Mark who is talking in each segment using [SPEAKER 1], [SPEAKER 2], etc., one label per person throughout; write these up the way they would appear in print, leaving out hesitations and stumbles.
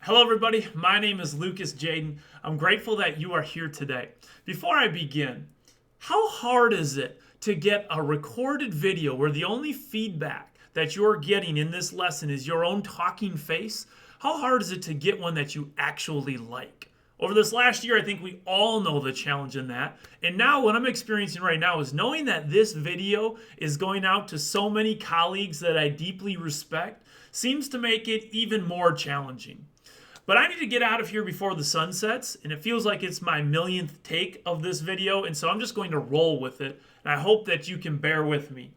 [SPEAKER 1] Hello, everybody. My name is Lucas Jaden. I'm grateful that you are here today. Before I begin, how hard is it to get a recorded video where the only feedback that you're getting in this lesson is your own talking face? How hard is it to get one that you actually like? Over this last year, I think we all know the challenge in that. And now what I'm experiencing right now is knowing that this video is going out to so many colleagues that I deeply respect seems to make it even more challenging. But I need to get out of here before the sun sets, and it feels like it's my millionth take of this video, and so I'm just going to roll with it, and I hope that you can bear with me.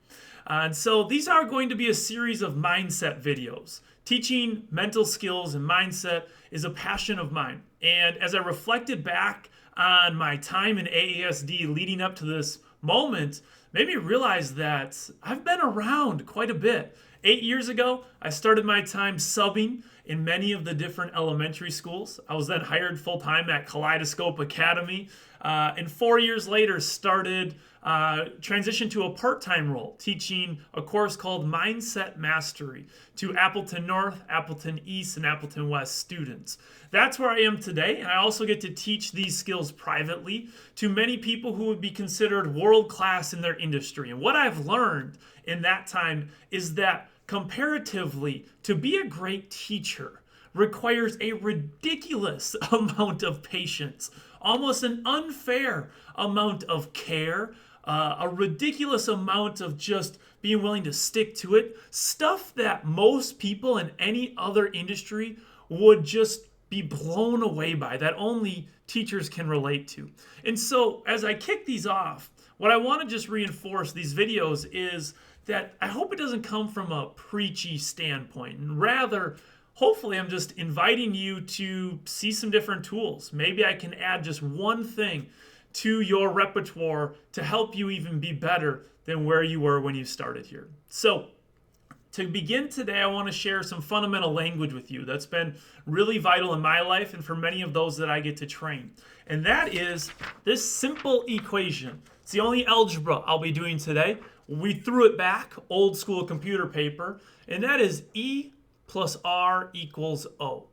[SPEAKER 1] And so these are going to be a series of mindset videos. Teaching mental skills and mindset is a passion of mine, and as I reflected back on my time in AASD leading up to this moment, made me realize that I've been around quite a bit. 8 years ago, I started my time subbing in many of the different elementary schools. I was then hired full-time at Kaleidoscope Academy, and 4 years later started transitioned to a part-time role, teaching a course called Mindset Mastery to Appleton North, Appleton East, and Appleton West students. That's where I am today, and I also get to teach these skills privately to many people who would be considered world-class in their industry. And what I've learned in that time is that comparatively, to be a great teacher requires a ridiculous amount of patience, almost an unfair amount of care, a ridiculous amount of just being willing to stick to it, stuff that most people in any other industry would just be blown away by, that only teachers can relate to. And so as I kick these off, what I want to just reinforce these videos is that I hope it doesn't come from a preachy standpoint, and rather, hopefully I'm just inviting you to see some different tools. Maybe I can add just one thing to your repertoire to help you even be better than where you were when you started here. So, to begin today, I want to share some fundamental language with you that's been really vital in my life and for many of those that I get to train. And that is this simple equation. It's the only algebra I'll be doing today. We threw it back, old school computer paper, and that is E plus R equals O.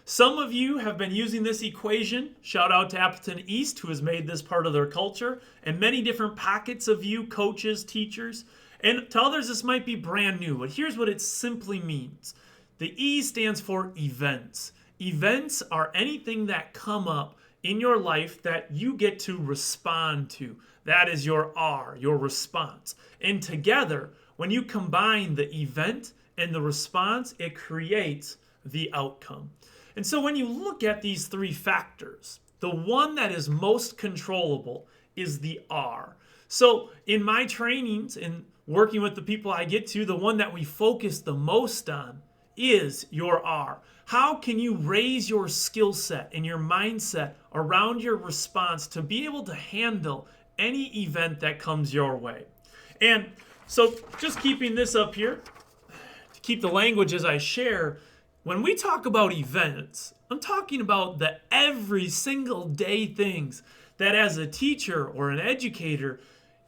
[SPEAKER 1] Some of you have been using this equation. Shout out to Appleton East, who has made this part of their culture, and many different pockets of you, coaches, teachers. And to others, this might be brand new, but here's what it simply means. The E stands for events. Events are anything that come up in your life that you get to respond to. That is your R, your response. And together, when you combine the event and the response, it creates the outcome. And so when you look at these three factors, the one that is most controllable is the R. So in my trainings and working with the people I get to, the one that we focus the most on is your R. How can you raise your skill set and your mindset around your response to be able to handle any event that comes your way? And so just keeping this up here, to keep the language as I share, when we talk about events, I'm talking about the every single day things that as a teacher or an educator,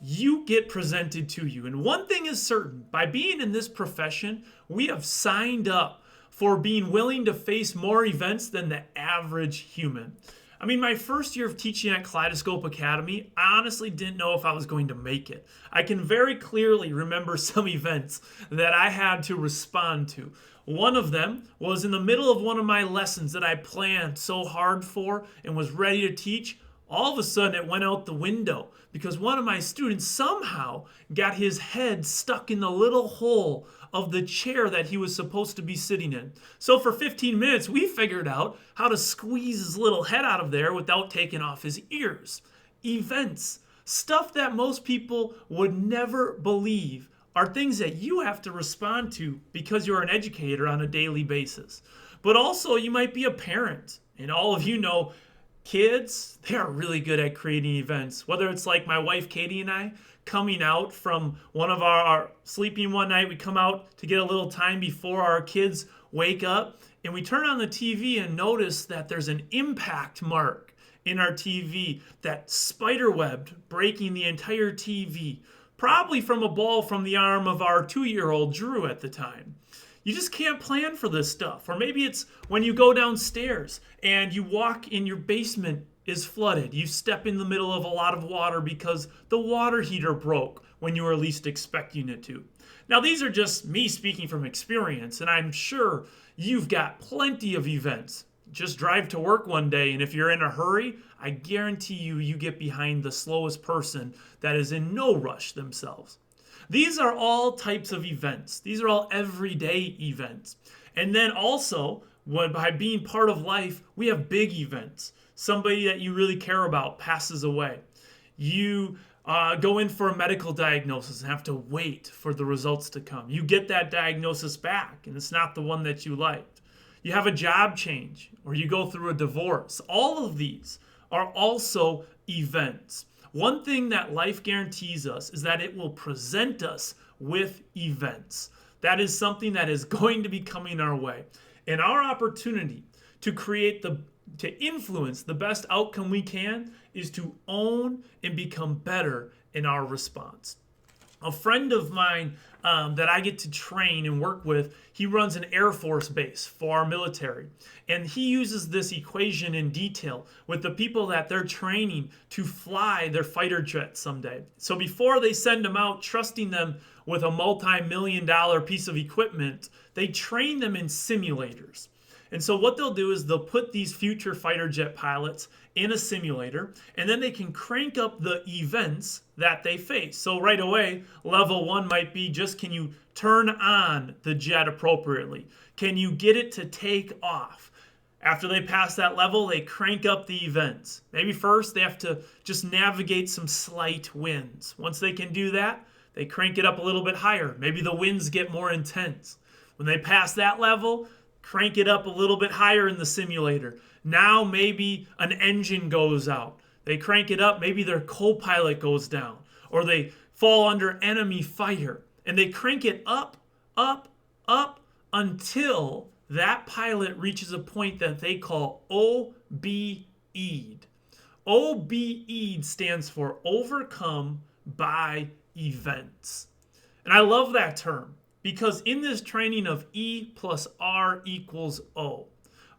[SPEAKER 1] you get presented to you. And one thing is certain, by being in this profession, we have signed up for being willing to face more events than the average human. I mean, my first year of teaching at Kaleidoscope Academy, I honestly didn't know if I was going to make it. I can very clearly remember some events that I had to respond to. One of them was in the middle of one of my lessons that I planned so hard for and was ready to teach. All of a sudden, it went out the window because one of my students somehow got his head stuck in the little hole of the chair that he was supposed to be sitting in. So for 15 minutes, we figured out how to squeeze his little head out of there without taking off his ears. Events, stuff that most people would never believe, are things that you have to respond to because you're an educator on a daily basis. But also, you might be a parent, and all of you know kids, they are really good at creating events. Whether it's like my wife Katie and I coming out from one of our sleeping one night, we come out to get a little time before our kids wake up, and we turn on the TV and notice that there's an impact mark in our TV that spiderwebbed, breaking the entire TV, probably from a ball from the arm of our 2-year-old Drew at the time. You just can't plan for this stuff. Or maybe it's when you go downstairs and you walk in your basement is flooded. You step in the middle of a lot of water because the water heater broke when you were least expecting it to. Now, these are just me speaking from experience, and I'm sure you've got plenty of events. Just drive to work one day, and if you're in a hurry, I guarantee you get behind the slowest person that is in no rush themselves. These are all types of events. These are all everyday events. And then also, by being part of life, we have big events. Somebody that you really care about passes away. You go in for a medical diagnosis and have to wait for the results to come. You get that diagnosis back, and it's not the one that you liked. You have a job change, or you go through a divorce. All of these are also events. One thing that life guarantees us is that it will present us with events. That is something that is going to be coming our way. And our opportunity to to influence the best outcome we can is to own and become better in our response. A friend of mine that I get to train and work with, he runs an Air Force base for our military. And he uses this equation in detail with the people that they're training to fly their fighter jets someday. So before they send them out, trusting them with a multi-million-dollar piece of equipment, they train them in simulators. And so what they'll do is they'll put these future fighter jet pilots in a simulator, and then they can crank up the events that they face. So right away, level 1 might be just, can you turn on the jet appropriately? Can you get it to take off? After they pass that level, they crank up the events. Maybe first they have to just navigate some slight winds. Once they can do that, they crank it up a little bit higher. Maybe the winds get more intense. When they pass that level, crank it up a little bit higher in the simulator. Now maybe an engine goes out. They crank it up, maybe their co-pilot goes down, or they fall under enemy fire. And they crank it up, up, up, until that pilot reaches a point that they call OBE'd. OBE'd stands for overcome by events. And I love that term, because in this training of E+R equals O,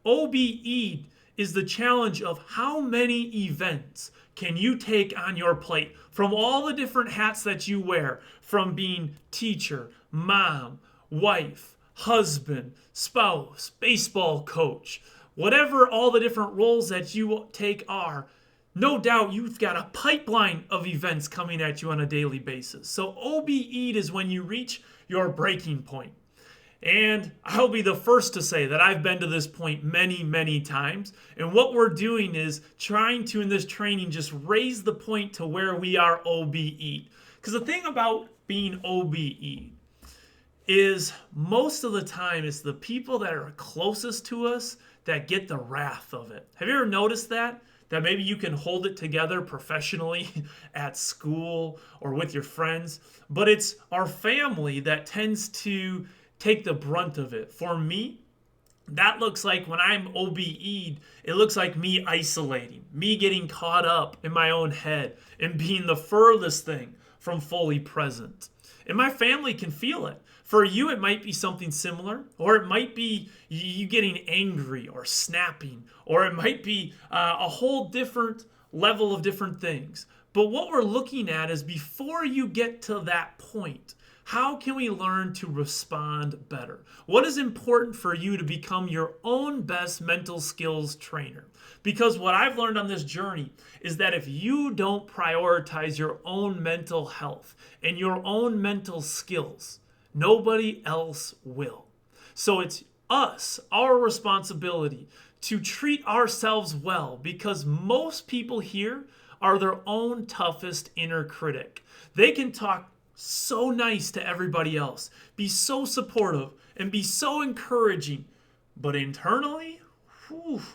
[SPEAKER 1] OBE is the challenge of how many events can you take on your plate from all the different hats that you wear, from being teacher, mom, wife, husband, spouse, baseball coach, whatever all the different roles that you take are. No doubt you've got a pipeline of events coming at you on a daily basis. So OBE is when you reach your breaking point. And I'll be the first to say that I've been to this point many, many times. And what we're doing is trying to, in this training, just raise the point to where we are OBE. Because the thing about being OBE is most of the time it's the people that are closest to us that get the wrath of it. Have you ever noticed that? That maybe you can hold it together professionally at school or with your friends, but it's our family that tends to take the brunt of it. For me, that looks like when I'm OBE'd, it looks like me isolating, me getting caught up in my own head and being the furthest thing from fully present. And my family can feel it. For you, it might be something similar, or it might be you getting angry or snapping, or it might be a whole different level of different things. But what we're looking at is before you get to that point, how can we learn to respond better? What is important for you to become your own best mental skills trainer? Because what I've learned on this journey is that if you don't prioritize your own mental health and your own mental skills, nobody else will. So it's our responsibility to treat ourselves well, because most people here are their own toughest inner critic. They can talk so nice to everybody else, be so supportive, and be so encouraging. But internally,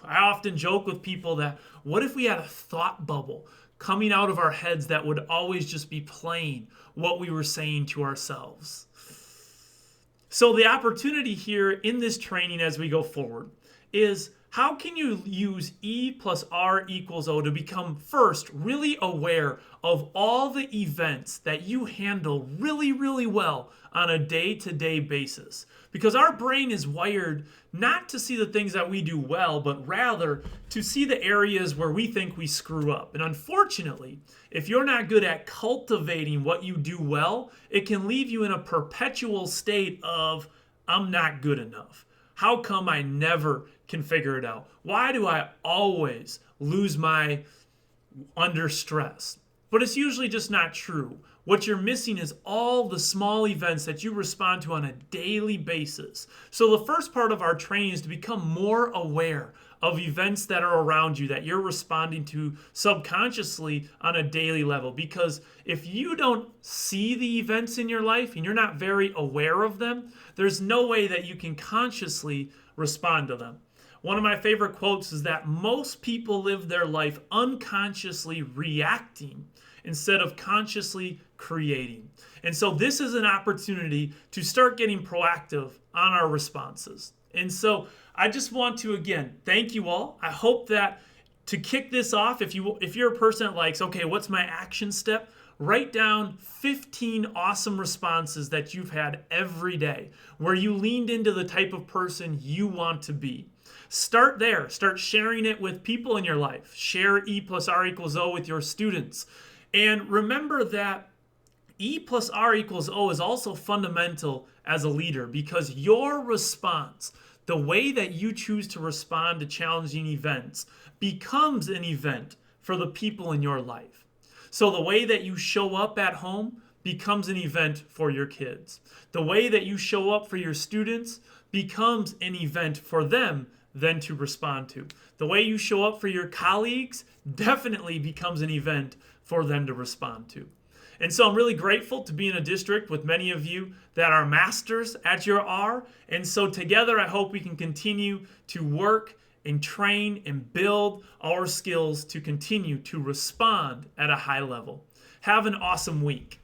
[SPEAKER 1] I often joke with people that what if we had a thought bubble coming out of our heads that would always just be playing what we were saying to ourselves? So the opportunity here in this training as we go forward is how can you use E plus R equals O to become first really aware of all the events that you handle really, really well on a day-to-day basis? Because our brain is wired not to see the things that we do well, but rather to see the areas where we think we screw up. And unfortunately, if you're not good at cultivating what you do well, it can leave you in a perpetual state of, I'm not good enough. How come I never can figure it out? Why do I always lose my under stress? But it's usually just not true. What you're missing is all the small events that you respond to on a daily basis. So the first part of our training is to become more aware of events that are around you that you're responding to subconsciously on a daily level. Because if you don't see the events in your life and you're not very aware of them, there's no way that you can consciously respond to them. One of my favorite quotes is that most people live their life unconsciously reacting instead of consciously creating. And so this is an opportunity to start getting proactive on our responses. And so I just want to, again, thank you all. I hope that to kick this off, if you're a person that likes, okay, what's my action step? Write down 15 awesome responses that you've had every day where you leaned into the type of person you want to be. Start there. Start sharing it with people in your life. Share E plus R equals O with your students. And remember that E plus R equals O is also fundamental as a leader, because your response, the way that you choose to respond to challenging events, becomes an event for the people in your life. So the way that you show up at home becomes an event for your kids. The way that you show up for your students becomes an event for them then to respond to. The way you show up for your colleagues definitely becomes an event for them to respond to. And so I'm really grateful to be in a district with many of you that are masters at your R. And so together I hope we can continue to work and train and build our skills to continue to respond at a high level. Have an awesome week.